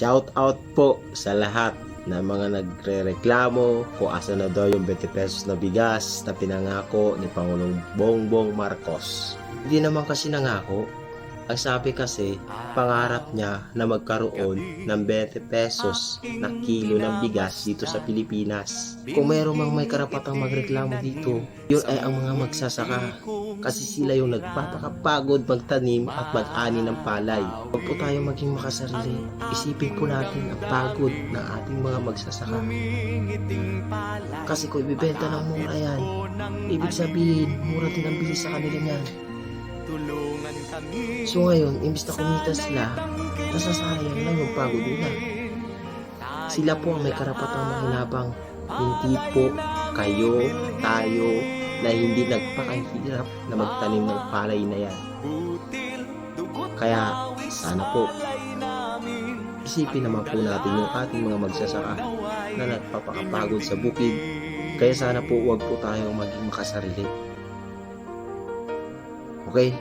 Shout out po sa lahat na mga nagrereklamo kung asa na daw yung 20 pesos na bigas na pinangako ni Pangulong Bongbong Marcos. Hindi naman kasi nangako. Ang sabi kasi, pangarap niya na magkaroon ng 20 pesos na kilo ng bigas dito sa Pilipinas. Kung mayroon mang may karapatang magreklamo dito, yun ay ang mga magsasaka. Kasi sila yung nagpapakapagod magtanim at mag-ani ng palay. Huwag po tayo maging makasarili. Isipin po natin ang pagod ng ating mga magsasaka. Kasi kung ibibenta ng mura yan, ibig sabihin, mura din ang bili sa kanila niyan. So ngayon, imbis na kumita sila, nasasayang lang yung pagod nila. Sila po ang may karapatang makinabang, hindi po kayo, tayo, na hindi nagpakahirap na magtanim ng palay na yan. Kaya sana po, isipin naman po natin yung ating mga magsasaka na nagpapakapagod sa bukid. Kaya sana po huwag po tayong maging makasarili. Okay?